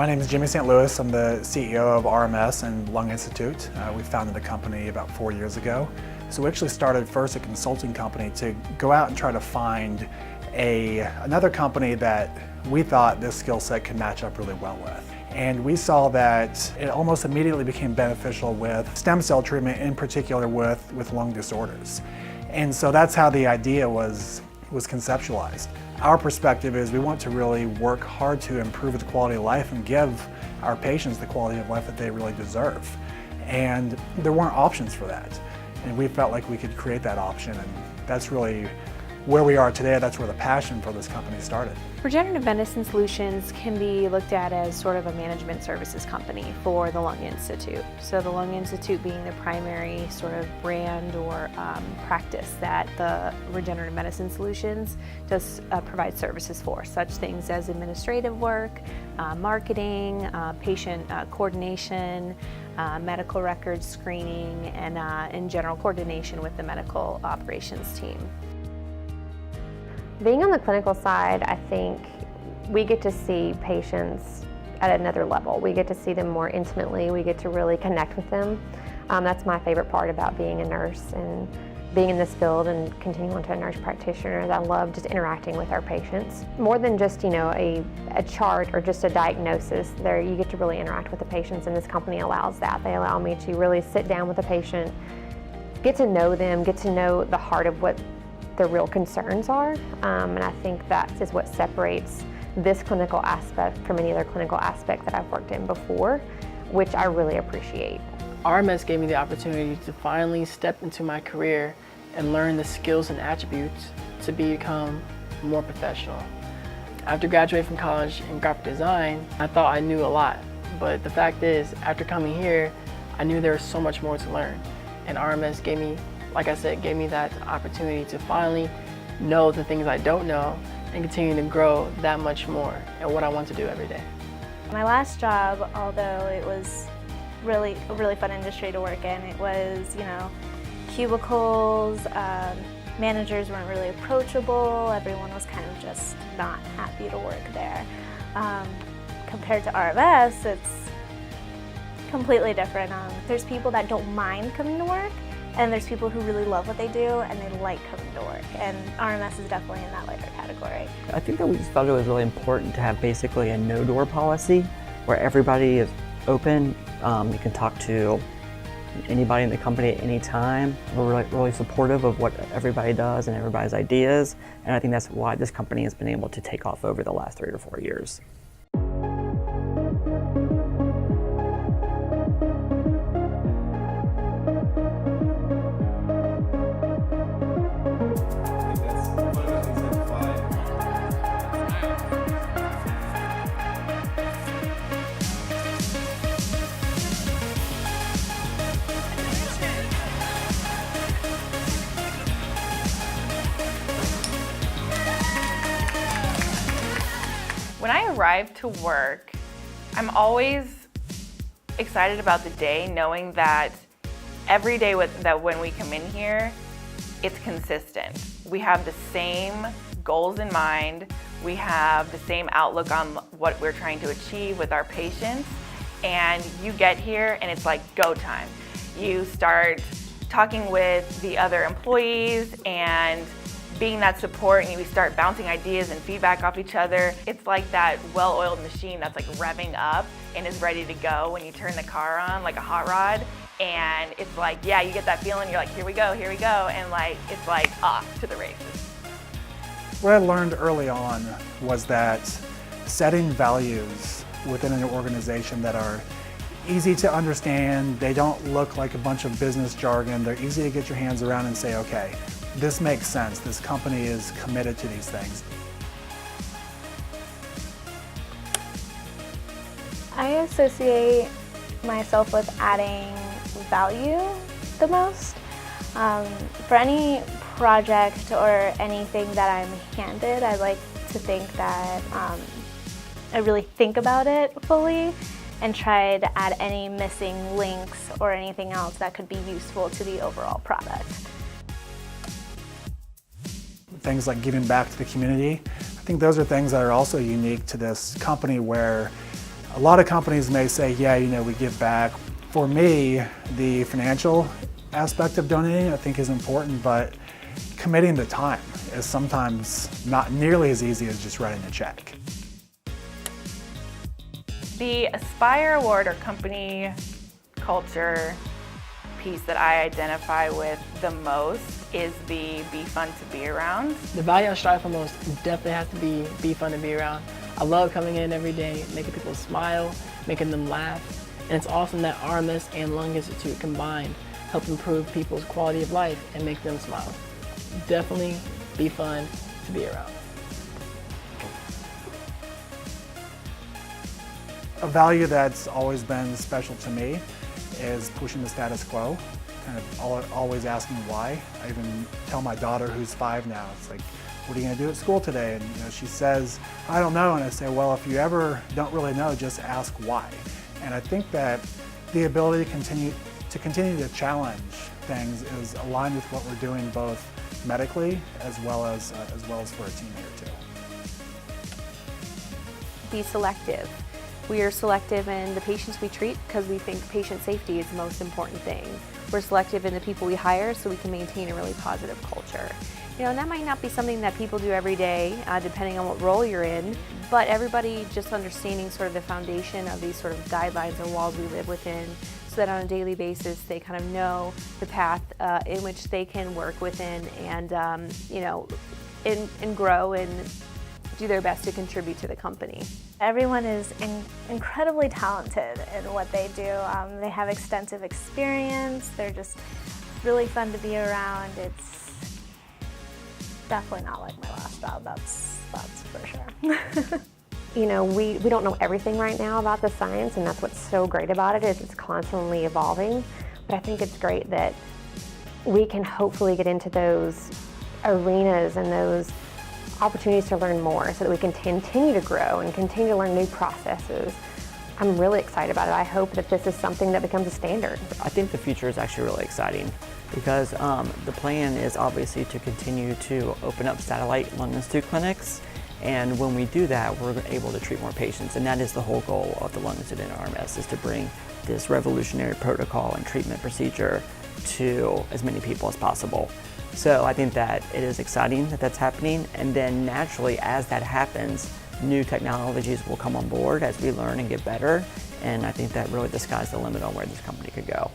My name is Jimmy St. Louis. I'm the CEO of RMS and Lung Institute. We founded the company about 4 years ago. So we actually started first a consulting company to go out and try to find another company that we thought this skill set could match up really well with. And we saw that it almost immediately became beneficial with stem cell treatment, in particular with lung disorders. And so that's how the idea was conceptualized. Our perspective is we want to really work hard to improve the quality of life and give our patients the quality of life that they really deserve. And there weren't options for that. And we felt like we could create that option, and that's really where we are today. That's where the passion for this company started. Regenerative Medicine Solutions can be looked at as sort of a management services company for the Lung Institute. So the Lung Institute being the primary sort of brand or practice that the Regenerative Medicine Solutions does provide services for, such things as administrative work, marketing, patient coordination, medical records screening, and in general coordination with the medical operations team. Being on the clinical side, I think we get to see patients at another level. We get to see them more intimately. We get to really connect with them. That's my favorite part about being a nurse and being in this field and continuing on to a nurse practitioner. I love just interacting with our patients. More than just, a chart or just a diagnosis, there you get to really interact with the patients, and this company allows that. They allow me to really sit down with the patient, get to know them, get to know the heart of what their real concerns are, and I think that is what separates this clinical aspect from any other clinical aspect that I've worked in before, which I really appreciate. RMS gave me the opportunity to finally step into my career and learn the skills and attributes to become more professional. After graduating from college in graphic design, I thought I knew a lot, but the fact is, after coming here, I knew there was so much more to learn, and RMS gave me, like I said, gave me that opportunity to finally know the things I don't know and continue to grow that much more at what I want to do every day. My last job, although it was a really fun industry to work in, it was, cubicles, managers weren't really approachable, everyone was kind of just not happy to work there. Compared to RMS, it's completely different. There's people that don't mind coming to work, and there's people who really love what they do and they like coming to work, and RMS is definitely in that later category. I think that we just felt it was really important to have basically a no-door policy where everybody is open. You can talk to anybody in the company at any time. We're really supportive of what everybody does and everybody's ideas, and I think that's why this company has been able to take off over the last 3 or 4 years. When I arrive to work, I'm always excited about the day, knowing that every day when we come in here, it's consistent. We have the same goals in mind. We have the same outlook on what we're trying to achieve with our patients. And you get here and it's like go time. You start talking with the other employees and being that support, and we start bouncing ideas and feedback off each other. It's like that well-oiled machine that's like revving up and is ready to go when you turn the car on, like a hot rod. And it's like, yeah, you get that feeling, you're like, here we go, and it's like off to the races. What I learned early on was that setting values within an organization that are easy to understand, they don't look like a bunch of business jargon, they're easy to get your hands around and say, okay, this makes sense. This company is committed to these things. I associate myself with adding value the most. For any project or anything that I'm handed, I like to think that I really think about it fully and try to add any missing links or anything else that could be useful to the overall product. Things like giving back to the community, I think those are things that are also unique to this company, where A lot of companies may say, yeah, we give back. For me, the financial aspect of donating I think is important, but committing the time is sometimes not nearly as easy as just writing a check. The Aspire Award or company culture piece that I identify with the most is the be fun to be around. The value I strive for most definitely has to be fun to be around. I love coming in every day, making people smile, making them laugh, and it's awesome that RMS and Lung Institute combined help improve people's quality of life and make them smile. Definitely be fun to be around. A value that's always been special to me is pushing the status quo, kind of always asking why. I even tell my daughter, who's 5 now, it's like, what are you going to do at school today? And she says, I don't know. And I say, well, if you ever don't really know, just ask why. And I think that the ability to continue to challenge things is aligned with what we're doing both medically as well as for a team here too. Be selective. We are selective in the patients we treat because we think patient safety is the most important thing. We're selective in the people we hire so we can maintain a really positive culture. And that might not be something that people do every day, depending on what role you're in, but everybody just understanding sort of the foundation of these sort of guidelines or walls we live within, so that on a daily basis they kind of know the path in which they can work within and and grow and do their best to contribute to the company. Everyone is incredibly talented in what they do. They have extensive experience. They're just really fun to be around. It's definitely not like my last job, that's for sure. We don't know everything right now about the science, and that's what's so great about it, is it's constantly evolving. But I think it's great that we can hopefully get into those arenas and those opportunities to learn more so that we can continue to grow and continue to learn new processes. I'm really excited about it. I hope that this is something that becomes a standard. I think the future is actually really exciting because the plan is obviously to continue to open up satellite Lung Institute clinics, and when we do that, we're able to treat more patients, and that is the whole goal of the Lung Institute and RMS, is to bring this revolutionary protocol and treatment procedure to as many people as possible. So I think that it is exciting that that's happening, and then naturally as that happens, new technologies will come on board as we learn and get better, and I think that really the sky's the limit on where this company could go.